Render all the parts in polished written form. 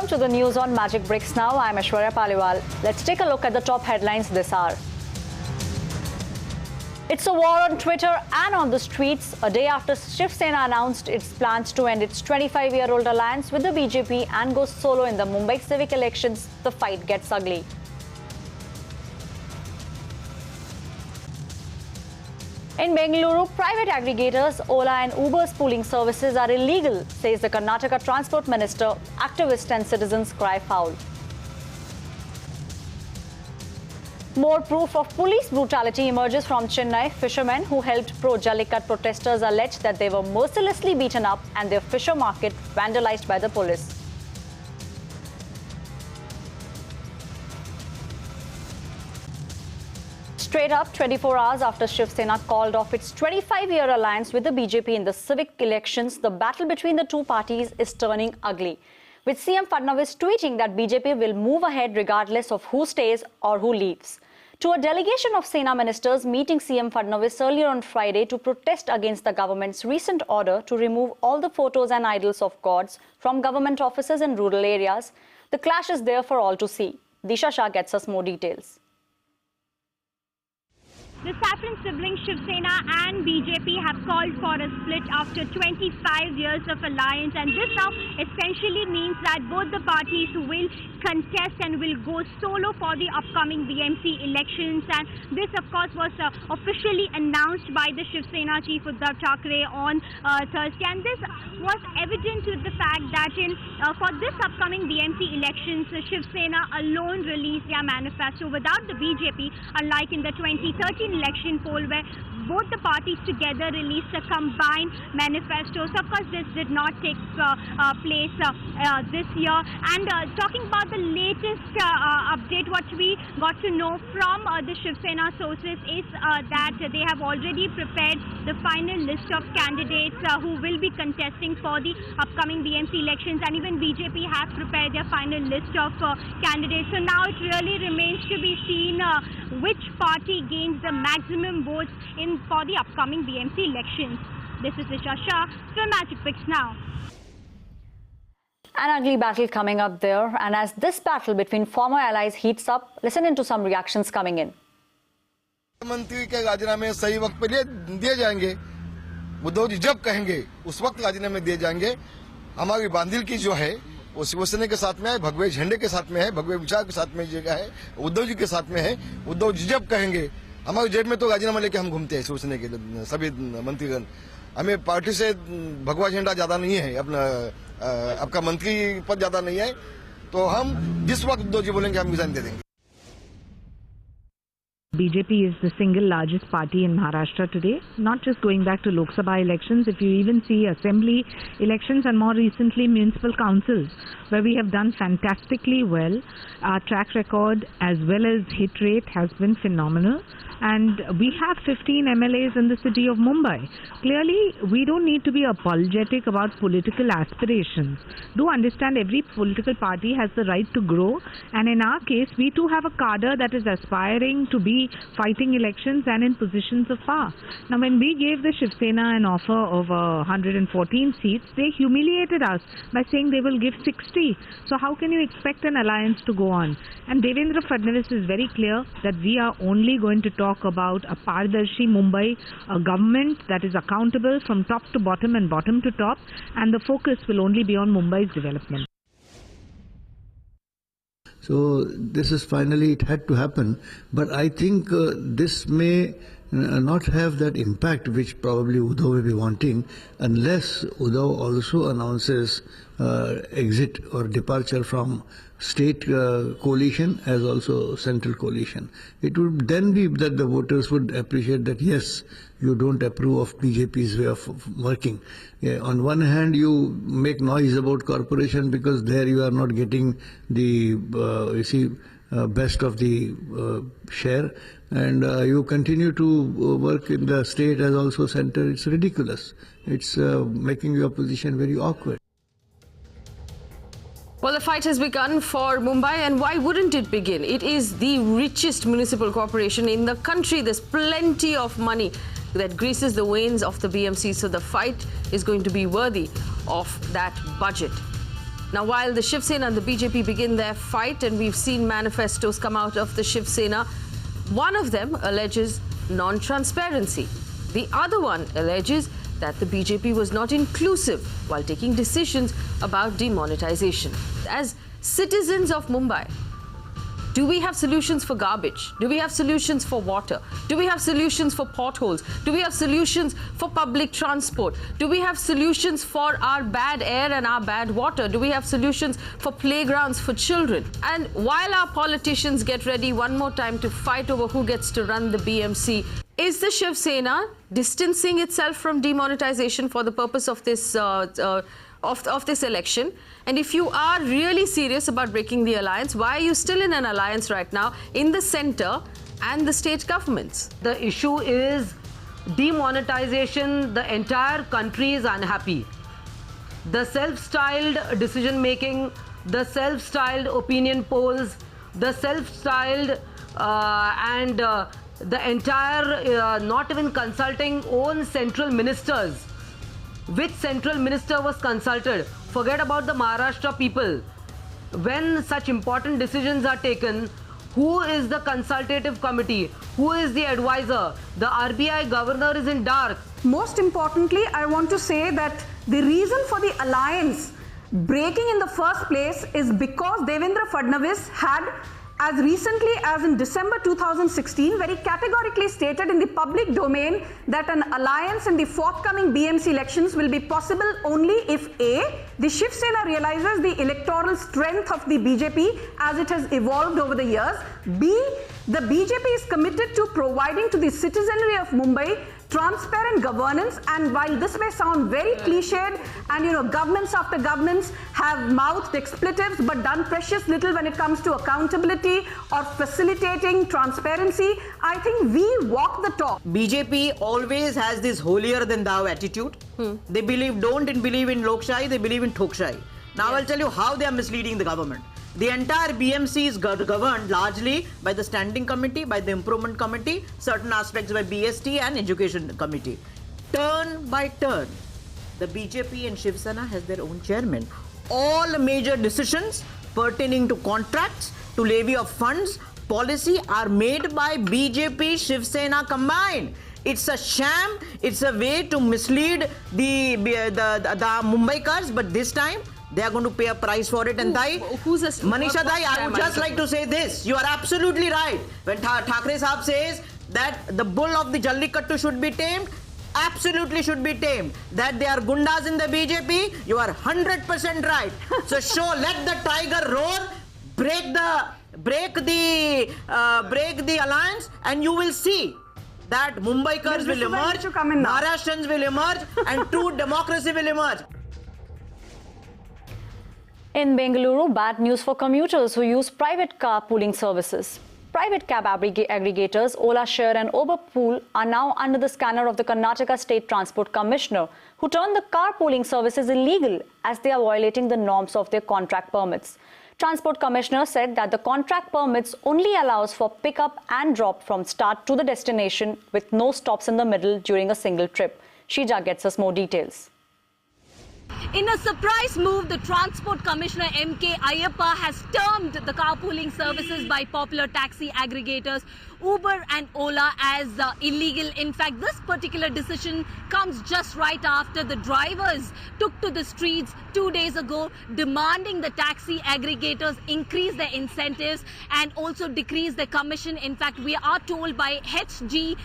Welcome to the news on Magic Bricks now. I'm Aishwarya Paliwal. Let's take a look at the top headlines this hour. It's a war on Twitter and on the streets. A day after Shiv Sena announced its plans to end its 25-year-old alliance with the BJP and go solo in the Mumbai civic elections, the fight gets ugly. In Bengaluru, private aggregators Ola and Uber's pooling services are illegal, says the Karnataka Transport Minister. Activists and citizens cry foul. More proof of police brutality emerges from Chennai. Fishermen who helped pro-Jallikat protesters allege that they were mercilessly beaten up and their fisher market vandalized by the police. Straight up, 24 hours after Shiv Sena called off its 25-year alliance with the BJP in the civic elections, the battle between the two parties is turning ugly, with CM Fadnavis tweeting that BJP will move ahead regardless of who stays or who leaves. To a delegation of Sena ministers meeting CM Fadnavis earlier on Friday to protest against the government's recent order to remove all the photos and idols of gods from government offices in rural areas, the clash is there for all to see. Disha Shah gets us more details. The saffron siblings Shiv Sena and BJP have called for a split after 25 years of alliance, and this now essentially means that both the parties will contest and will go solo for the upcoming BMC elections. And this, of course, was officially announced by the Shiv Sena chief Uddhav Thackeray on Thursday, and this was evident with the fact that for this upcoming BMC elections, Shiv Sena alone released their manifesto without the BJP, unlike in the 2013 election poll where both the parties together released a combined manifesto. So of course this did not take place this year. And talking about the latest update, what we got to know from the Shiv Sena sources is that they have already prepared the final list of candidates who will be contesting for the upcoming BMC elections, and even BJP have prepared their final list of candidates. So now it really remains to be seen which party gains the maximum votes for the upcoming BMC elections. This is Disha Shah from Magic Bricks Now. An ugly battle coming up there, and as this battle between former allies heats up, listen into some reactions coming in. मंत्री के राजीनामे सही वक्त पे दिए जाएंगे। उद्धव जी जब कहेंगे उस वक्त राजीनामे दिए जाएंगे। हमारी बांधिल की जो है वो शिवसेना के साथ में है, भगवे झंडे के साथ में है, भगवे विचार के साथ में जगह है, उद्धव जी के साथ में है। उद्धव जी जब कहेंगे, हमारी जेब में तो राजीनामा लेके हम घूमते हैं शिवसेना के सभी मंत्रीगण। हमें पार्टी से भगवा झंडा ज्यादा नहीं है, अपना आपका मंत्री पद ज्यादा नहीं है, तो हम जिस वक्त उद्धव जी बोलेंगे हम रिजाइन दे देंगे। BJP is the single largest party in Maharashtra today, not just going back to Lok Sabha elections. If you even see assembly elections and more recently municipal councils, where we have done fantastically well, our track record as well as hit rate has been phenomenal. And we have 15 MLAs in the city of Mumbai. Clearly, we don't need to be apologetic about political aspirations. Do understand every political party has the right to grow, and in our case, we too have a cadre that is aspiring to be fighting elections and in positions of power. Now, when we gave the Shiv Sena an offer of 114 seats, they humiliated us by saying they will give 60. So how can you expect an alliance to go on? And Devendra Fadnavis is very clear that we are only going to talk about a Pardarshi Mumbai, a government that is accountable from top to bottom and bottom to top, and the focus will only be on Mumbai's development. So this is finally, it had to happen, but I think this may not have that impact which probably Uddhav will be wanting unless Uddhav also announces exit or departure from state coalition as also central coalition. It would then be that the voters would appreciate that yes, you don't approve of BJP's way of working. Yeah, on one hand, you make noise about corporation because there you are not getting the best of the share, and you continue to work in the state as also center. It's ridiculous. It's making your position very awkward. Well, the fight has begun for Mumbai, and why wouldn't it begin? It is the richest municipal corporation in the country. There's plenty of money that greases the veins of the BMC, so the fight is going to be worthy of that budget. Now, while the Shiv Sena and the BJP begin their fight, and we've seen manifestos come out of the Shiv Sena, one of them alleges non-transparency. The other one alleges that the BJP was not inclusive while taking decisions about demonetization. As citizens of Mumbai, do we have solutions for garbage? Do we have solutions for water? Do we have solutions for potholes? Do we have solutions for public transport? Do we have solutions for our bad air and our bad water? Do we have solutions for playgrounds for children? And while our politicians get ready one more time to fight over who gets to run the BMC, is the Shiv Sena distancing itself from demonetization for the purpose of this this election? And if you are really serious about breaking the alliance, why are you still in an alliance right now in the centre and the state governments? The issue is demonetization. The entire country is unhappy. The self-styled decision-making, the self-styled opinion polls, the self-styled the entire not even consulting own central ministers. Which central minister was consulted? Forget about the Maharashtra people. When such important decisions are taken, who is the consultative committee? Who is the advisor? The RBI governor is in dark. Most importantly, I want to say that the reason for the alliance breaking in the first place is because Devendra Fadnavis had, as recently as in December 2016, very categorically stated in the public domain that an alliance in the forthcoming BMC elections will be possible only if A, the Shiv Sena realizes the electoral strength of the BJP as it has evolved over the years, B, the BJP is committed to providing to the citizenry of Mumbai transparent governance. And while this may sound very cliched, and governments after governments have mouthed expletives but done precious little when it comes to accountability or facilitating transparency, I think we walk the talk. BJP always has this holier than thou attitude. They don't believe in Lokshai, they believe in Thokshahi. Now I'll tell you how they are misleading the government. The entire BMC is governed largely by the Standing Committee, by the Improvement Committee, certain aspects by BST and Education Committee. Turn by turn, the BJP and Shiv Sena has their own chairman. All major decisions pertaining to contracts, to levy of funds, policy are made by BJP, Shiv Sena combined. It's a sham, it's a way to mislead the Mumbaikars, but this time, they are going to pay a price for it. And Manisha Dai, I would just like to say this. You are absolutely right. When Thackeray Saab says that the bull of the Jallikattu should be tamed, absolutely should be tamed. That they are gundas in the BJP, you are 100% right. So let the tiger roar, break the alliance, and you will see that Mumbaikars will emerge, Maharashtrians will emerge, and true democracy will emerge. In Bengaluru, bad news for commuters who use private car pooling services. Private cab aggregators Ola Share and Uber Pool are now under the scanner of the Karnataka State Transport Commissioner, who turned the car pooling services illegal as they are violating the norms of their contract permits. Transport Commissioner said that the contract permits only allows for pickup and drop from start to the destination with no stops in the middle during a single trip. Shija gets us more details. In a surprise move, the Transport Commissioner M.K. Ayyappa has termed the carpooling services by popular taxi aggregators Uber and Ola as illegal. In fact, this particular decision comes just right after the drivers took to the streets 2 days ago demanding the taxi aggregators increase their incentives and also decrease their commission. In fact, we are told by H.G.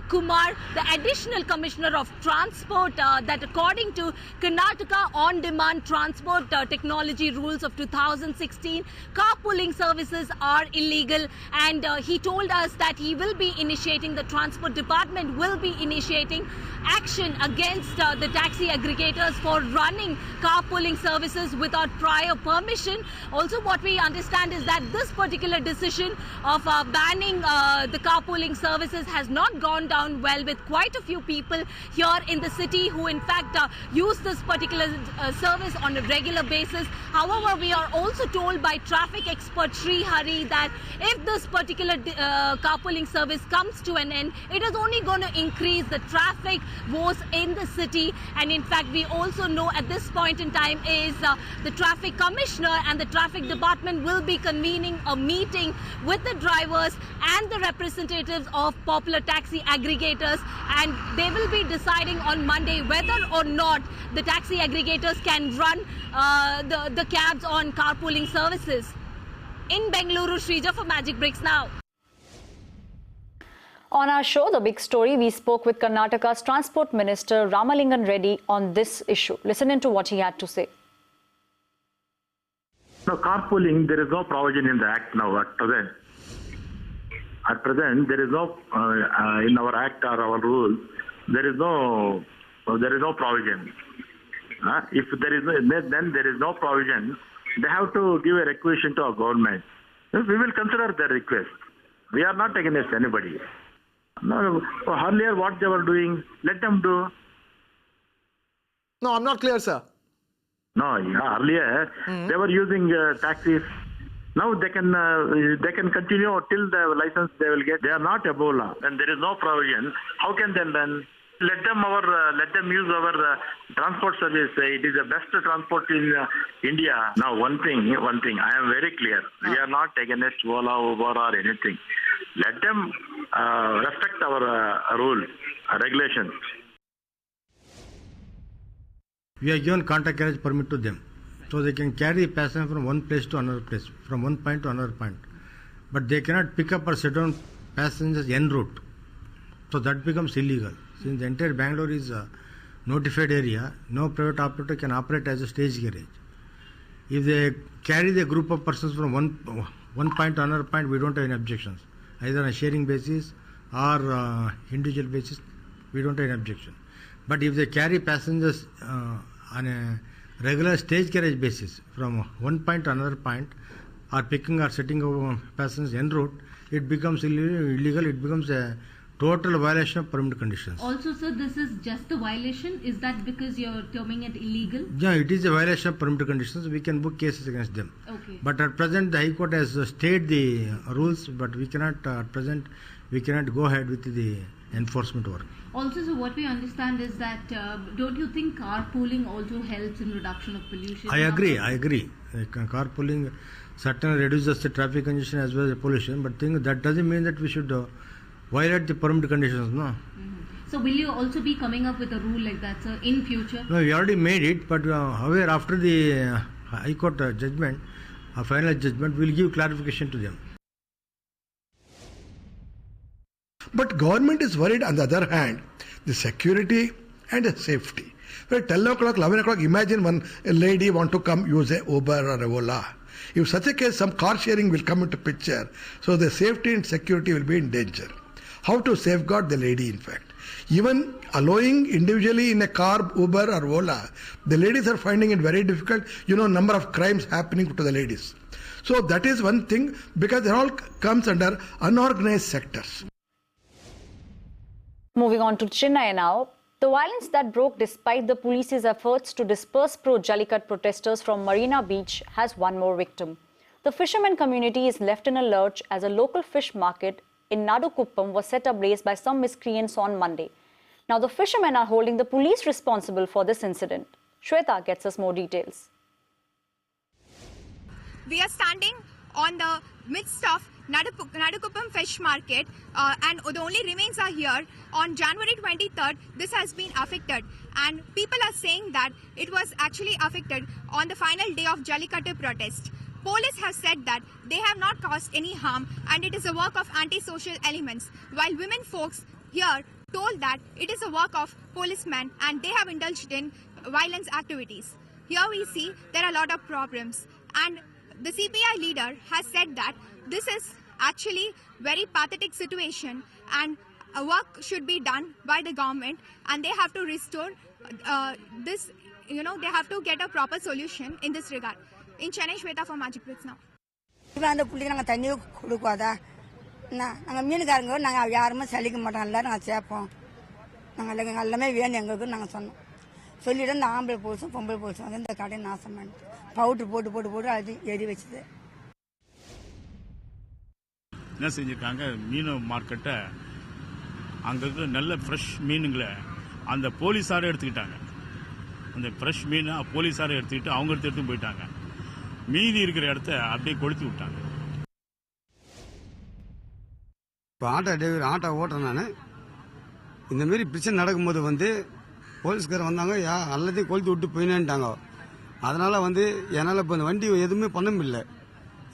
Kumar, the additional commissioner of transport, that according to Karnataka on-demand transport technology rules of 2016, carpooling services are illegal, and he told us that he will be initiating, the transport department will be initiating action against the taxi aggregators for running carpooling services without prior permission. Also, what we understand is that this particular decision of banning the carpooling services has not gone down well with quite a few people here in the city who in fact use this particular service on a regular basis. However, we are also told by traffic expert Sri Hari that if this particular carpooling service comes to an end, it is only going to increase the traffic woes in the city. And in fact, we also know at this point in time is the traffic commissioner and the traffic department will be convening a meeting with the drivers and the representatives of popular taxi aggregators, and they will be deciding on Monday whether or not the taxi aggregators can run the cabs on carpooling services. In Bengaluru, Shrija for Magic Bricks Now. On our show, The Big Story, we spoke with Karnataka's Transport Minister Ramalingan Reddy on this issue. Listen into what he had to say. No, carpooling, there is no provision in the Act now at present. At present, there is no, in our Act or our rules, there is no provision. If there is then there is no provision, they have to give a requisition to our government. We will consider their request. We are not against anybody. No, earlier what they were doing, let them do. No, I'm not clear, sir. No, earlier they were using taxis. Now they can continue till the license they will get. They are not above law, and there is no provision. How can they then let them use our transport service? It is the best transport in India. Now, one thing, I am very clear. We are not against Ola, Uber, or anything. Let them respect our rules, regulations. We have given contact carriage permit to them, so they can carry passengers from one place to another place, from one point to another point. But they cannot pick up or set down passengers en route. So that becomes illegal. Since the entire Bangalore is a notified area, no private operator can operate as a stage garage. If they carry the group of persons from one point to another point, we don't have any objections. Either on a sharing basis or individual basis, we don't have any objection. But if they carry passengers on a regular stage carriage basis from one point to another point, or picking or setting up passengers en route, it becomes illegal. It becomes a total violation of permit conditions. Also, sir, this is just a violation. Is that because you're terming it illegal? Yeah, it is a violation of permit conditions. We can book cases against them. Okay. But at present, the High Court has stayed the rules, but we cannot, at present, we cannot go ahead with the enforcement work. Also, so what we understand is that don't you think carpooling also helps in reduction of pollution? I agree. Carpooling certainly reduces the traffic congestion as well as the pollution, but that doesn't mean that we should violate the permit conditions, no. So will you also be coming up with a rule like that, sir, in future? No, we already made it, but however, after the High Court judgment, a final judgment, we will give clarification to them. But government is worried on the other hand, the security and the safety. At 10 o'clock, 11 o'clock, imagine one lady want to come use a Uber or a Ola. If such a case, some car sharing will come into picture, so the safety and security will be in danger. How to safeguard the lady, in fact? Even allowing individually in a car, Uber or Ola, the ladies are finding it very difficult. Number of crimes happening to the ladies. So that is one thing, because it all comes under unorganized sectors. Moving on to Chennai now. The violence that broke despite the police's efforts to disperse pro-Jallikat protesters from Marina Beach has one more victim. The fishermen community is left in a lurch as a local fish market in Nadukuppam was set ablaze by some miscreants on Monday. Now the fishermen are holding the police responsible for this incident. Shweta gets us more details. We are standing on the midst of Nadukuppam Fish Market and the only remains are here. On January 23rd, this has been affected, and people are saying that it was actually affected on the final day of Jallikattu protest. Police have said that they have not caused any harm and it is a work of anti-social elements, while women folks here told that it is a work of policemen and they have indulged in violence activities. Here we see there are a lot of problems, and the CPI leader has said that this is actually very pathetic situation and a work should be done by the government, and they have to restore this, they have to get a proper solution in this regard. In Chennai, Shweta for Magic Bricks Now. சொல்லிட்டு இந்த ஆம்பளை போலீஸும் பொம்பளை போலீஸும் வந்து இந்த கடையை நாசம் பண்ணிட்டு பவுட்ரு போட்டு அது எரி வச்சுது. என்ன செஞ்சுருக்காங்க, மீன் மார்க்கெட்டை அங்கே இருக்கிற நல்ல ஃப்ரெஷ் மீனுங்களை அந்த போலீஸாரே எடுத்துக்கிட்டாங்க. அந்த ஃப்ரெஷ் மீனை போலீஸாரே எடுத்துக்கிட்டு அவங்க எடுத்து போயிட்டாங்க. மீதி இருக்கிற இடத்த அப்படியே கொளுத்தி விட்டாங்க. இப்போ ஆட்டோ ஓட்டுறேன் நான். இந்தமாரி பிரச்சனை நடக்கும்போது வந்து போலீஸ்காரர் வந்தாங்க, எல்லாத்தையும் கொளுத்தி விட்டு போயினேன்ட்டாங்க. அதனால் வந்து என்னால் இப்போ இந்த வண்டி எதுவுமே பண்ண முடியல.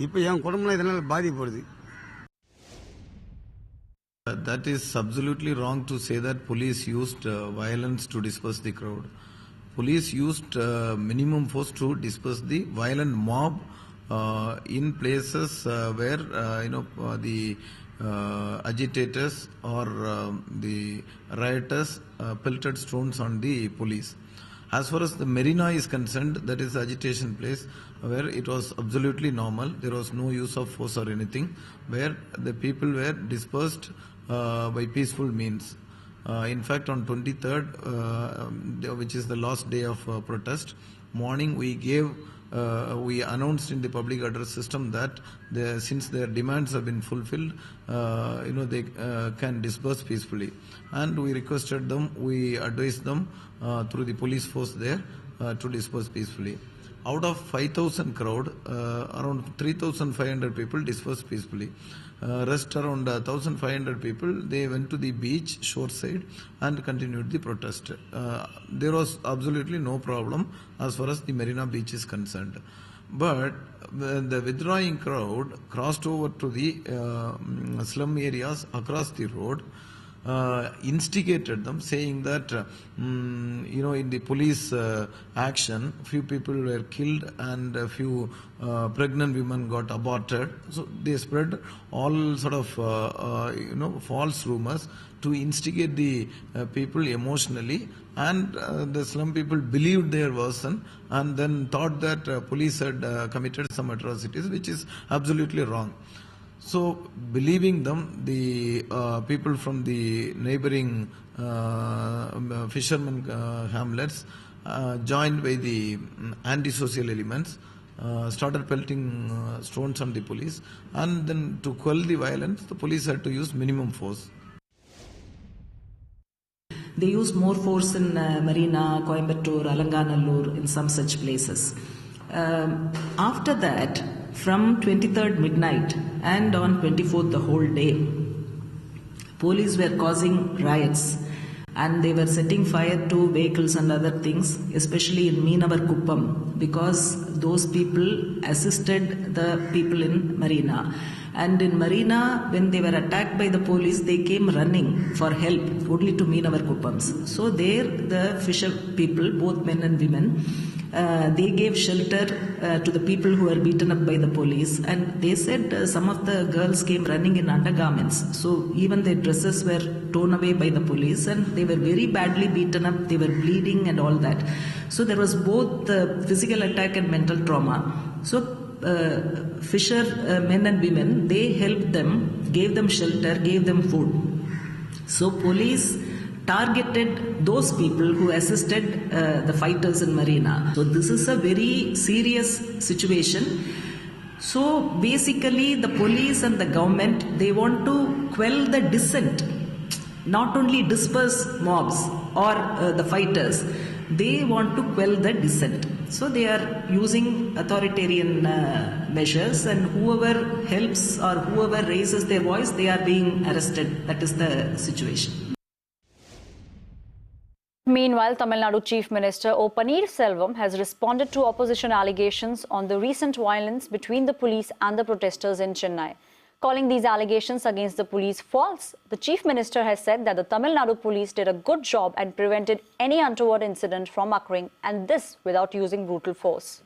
இப்போ என் குடும்பம்லாம் இதனால் பாதிப்படுது. That is absolutely wrong to say that police used violence to disperse the crowd. Police used minimum force to disperse the violent mob in places where the agitators or the rioters pelted stones on the police. As far as the Marina is concerned, that is the agitation place where it was absolutely normal. There was no use of force or anything, where the people were dispersed by peaceful means. In fact, on 23rd, which is the last day of protest, morning we announced in the public address system that since their demands have been fulfilled, they can disperse peacefully. And we requested them, we advised them through the police force there to disperse peacefully. Out of 5,000 crowd, around 3,500 people dispersed peacefully. Rest around 1,500 people, they went to the beach shore side and continued the protest. There was absolutely no problem as far as the Marina Beach is concerned. But the withdrawing crowd crossed over to the slum areas across the road, instigated them, saying that in the police action, few people were killed and a few pregnant women got aborted. So they spread all sort of false rumors to instigate the people emotionally, and the slum people believed their version and then thought that police had committed some atrocities, which is absolutely wrong. So, believing them, the people from the neighboring fishermen hamlets, joined by the anti-social elements, started pelting stones on the police, and then to quell the violence, the police had to use minimum force. They used more force in Marina, Coimbatore, Alanganallur, in some such places. After that, from 23rd midnight and on 24th the whole day, police were causing riots and they were setting fire to vehicles and other things, especially in Meenavar Kuppam, because those people assisted the people in Marina. And in Marina, when they were attacked by the police, they came running for help only to Meenavar Kuppams. So there the fisher people, both men and women, they gave shelter to the people who were beaten up by the police, and they said some of the girls came running in undergarments, so even their dresses were torn away by the police and they were very badly beaten up, they were bleeding and all that. So there was both the physical attack and mental trauma. So fisher men and women, they helped them, gave them shelter, gave them food. So police targeted those people who assisted the fighters in Marina. So this is a very serious situation. So basically the police and the government, they want to quell the dissent, not only disperse mobs or the fighters, they want to quell the dissent. So they are using authoritarian measures, and whoever helps or whoever raises their voice, they are being arrested. That is the situation. Meanwhile, Tamil Nadu Chief Minister O. Paneerselvam has responded to opposition allegations on the recent violence between the police and the protesters in Chennai. Calling these allegations against the police false, the Chief Minister has said that the Tamil Nadu police did a good job and prevented any untoward incident from occurring, and this without using brutal force.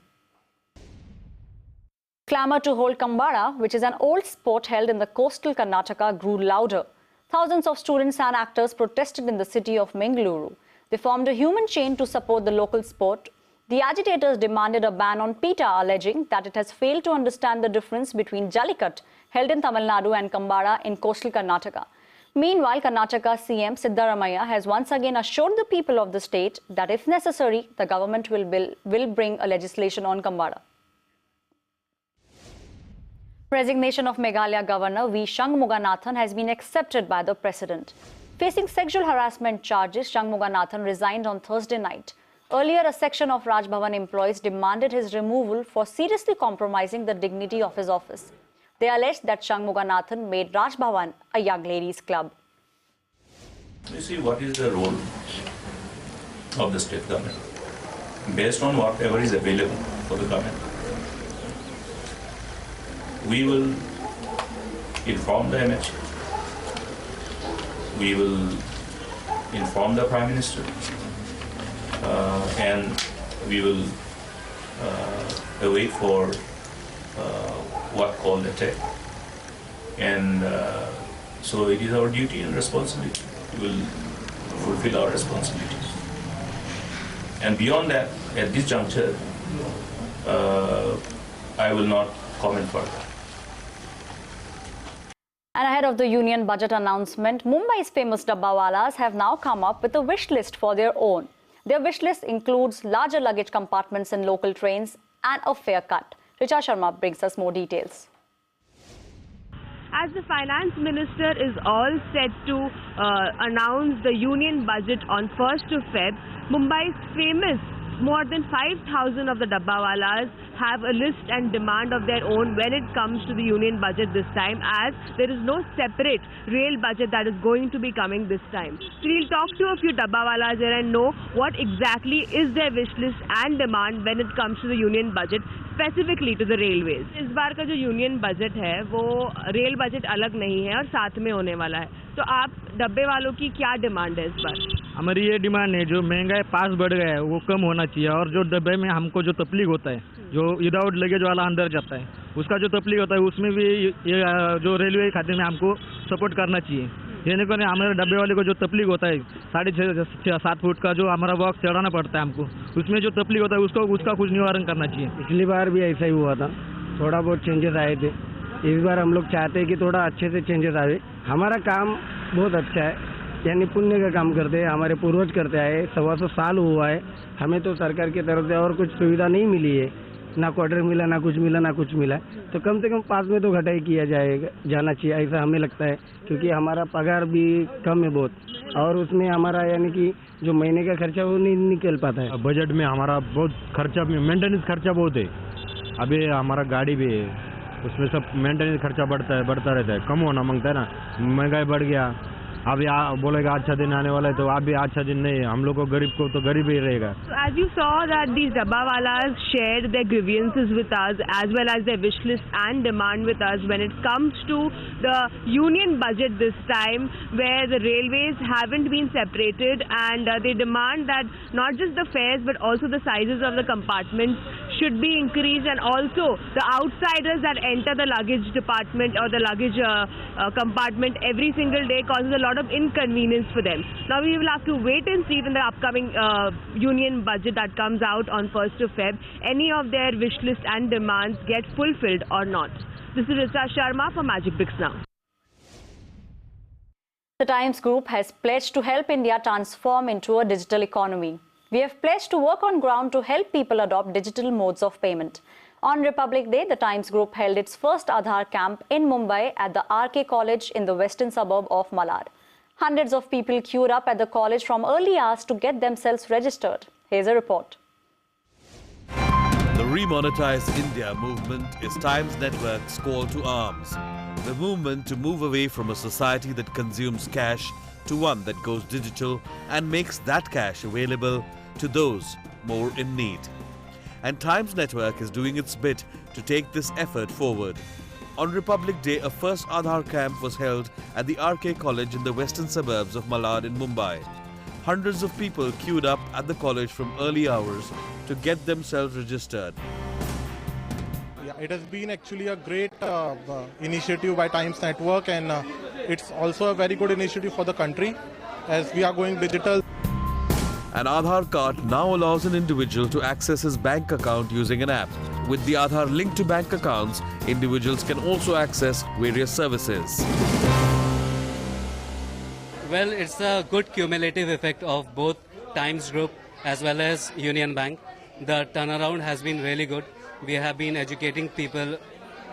Clamour to hold Kambara, which is an old sport held in the coastal Karnataka, grew louder. Thousands of students and actors protested in the city of Mangaluru. They formed a human chain to support the local sport. The agitators demanded a ban on PETA, alleging that it has failed to understand the difference between Jallikat, held in Tamil Nadu, and Kambara in coastal Karnataka. Meanwhile, Karnataka CM Siddaramaiah has once again assured the people of the state that if necessary, the government will bring a legislation on Kambada. Resignation of Meghalaya Governor V. Shanmuganathan has been accepted by the President. Facing sexual harassment charges, Shanmuganathan resigned on Thursday night. Earlier, a section of Raj Bhavan employees demanded his removal for seriously compromising the dignity of his office. They alleged that Shanmuganathan made Raj Bhavan a young ladies' club. You see, what is the role of the state government? Based on whatever is available for the government, we will inform the MH, we will inform the Prime Minister, and we will await for what called attack. And so it is our duty and responsibility. We will fulfill our responsibilities. And beyond that, at this juncture, I will not comment further. And ahead of the union budget announcement, Mumbai's famous dabbawalas have now come up with a wish list for their own. Their wish list includes larger luggage compartments in local trains and a fare cut. Richa Sharma brings us more details. As the finance minister is all set to announce the union budget on 1st of Feb, Mumbai's famous more than 5,000 of the dabbawalas have a list and demand of their own when it comes to the union budget this time, as there is no separate rail budget that is going to be coming this time. So we'll talk to a few dabbawalas here and know what exactly is their wish list and demand when it comes to the union budget, specifically to the railways. इस बार का जो union budget है वो rail budget अलग नहीं है और साथ में होने वाला है, तो आप डब्बे वालों की क्या डिमांड है इस बार? हमारी ये डिमांड है, जो महंगाई पास बढ़ गया है वो कम होना चाहिए, और जो डब्बे में हमको जो तकलीफ होता है, जो विदाउट लगेज वाला अंदर जाता है, उसका जो तकलीफ होता है उसमें भी ये जो रेलवे खाते में हमको सपोर्ट करना चाहिए। यानी कि हमारे डब्बे वाले को जो तकलीफ होता है 6.5-7 फुट का जो हमारा बॉक्स चढ़ाना पड़ता है हमको, उसमें जो तकलीफ होता है उसका कुछ निवारण करना चाहिए। पिछली बार भी ऐसा ही हुआ था, थोड़ा बहुत चेंजेस आए थे। इस बार हम लोग चाहते हैं कि थोड़ा अच्छे से चेंजेस आए। हमारा काम बहुत अच्छा है, यानी पुण्य का काम करते हैं, हमारे पूर्वज करते आए, 125 साल हुआ है। हमें तो सरकार की तरफ से और कुछ सुविधा नहीं मिली है, ना क्वार्टर मिला, ना कुछ मिला, ना कुछ मिला। तो कम से कम पास में तो घटाई किया जाना चाहिए, ऐसा हमें लगता है, क्योंकि हमारा पगार भी कम है बहुत, और उसमें हमारा यानी कि जो महीने का खर्चा वो नहीं निकल पाता है। बजट में हमारा बहुत खर्चा, मेंटेनेंस खर्चा बहुत है। अभी हमारा गाड़ी भी है, उसमें सब मेंटेनेंस खर्चा बढ़ता रहता है, कम होना मांगता है ना। महंगाई बढ़ गया, अब बोलेगा अच्छा दिन आने वाला है, तो आप भी अच्छा दिन नहीं है, हम लोग को गरीब को तो गरीब ही रहेगा। As you saw that these dabbawalas shared their grievances with us as well as their wish list and demand with us when it comes to the union budget this time, where the railways haven't been separated, and they demand that not just the fares but also the sizes of the compartments should be increased, and also the outsiders that enter the luggage department or the luggage compartment every single day causes a lot of inconvenience for them. Now we will have to wait and see in the upcoming union budget that comes out on 1st of Feb, any of their wish list and demands get fulfilled or not. This is Richa Sharma for Magic Bricks Now. The Times Group has pledged to help India transform into a digital economy. We have pledged to work on ground to help people adopt digital modes of payment. On Republic Day, the Times Group held its first Aadhaar camp in Mumbai at the RK College in the western suburb of Malad. Hundreds of people queued up at the college from early hours to get themselves registered. Here's a report. The Remonetize India movement is Times Network's call to arms. The movement to move away from a society that consumes cash to one that goes digital and makes that cash available to those more in need. And Times Network is doing its bit to take this effort forward. On Republic Day, a first Aadhaar camp was held at the RK College in the western suburbs of Malad in Mumbai. Hundreds of people queued up at the college from early hours to get themselves registered. Yeah, it has been actually a great initiative by Times Network, and it's also a very good initiative for the country as we are going digital. An Aadhaar card now allows an individual to access his bank account using an app. With the Aadhaar linked to bank accounts, individuals can also access various services. Well, it's a good cumulative effect of both Times Group as well as Union Bank. The turnaround has been really good. We have been educating people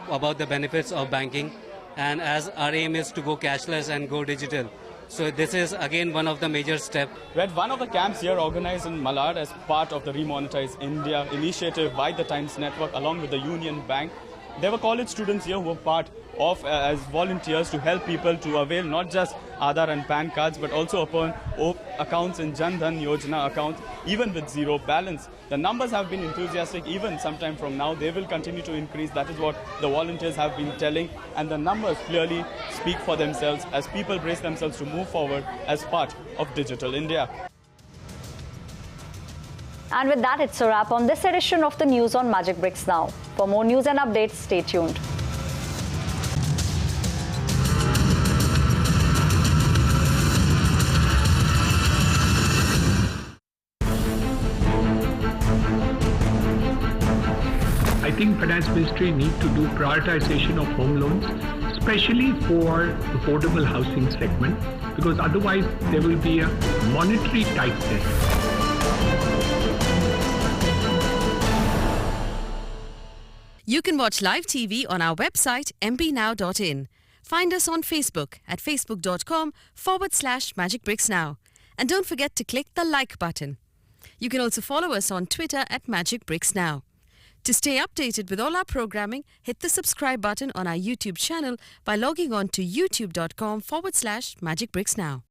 about the benefits of banking, and as our aim is to go cashless and go digital. So this is again one of the major steps. We're at one of the camps here organized in Malad as part of the Remonetize India initiative by the Times Network along with the Union Bank. There were college students here who were part of as volunteers to help people to avail not just Aadhaar and PAN cards but also open accounts in Jan Dhan Yojana accounts even with zero balance. The numbers have been enthusiastic. Even sometime from now they will continue to increase. That is what the volunteers have been telling, and the numbers clearly speak for themselves as people brace themselves to move forward as part of digital India. And with that, it's a wrap on this edition of the news on Magic Bricks Now. For more news and updates, stay tuned. I think Finance Ministry need to do prioritization of home loans, especially for affordable housing segment, because otherwise there will be a monetary tightness. You can watch live TV on our website mpnow.in. Find us on Facebook at facebook.com/magicbricksnow. And don't forget to click the like button. You can also follow us on Twitter at Magic Bricks Now. To stay updated with all our programming, hit the subscribe button on our YouTube channel by logging on to youtube.com/magicbricksnow.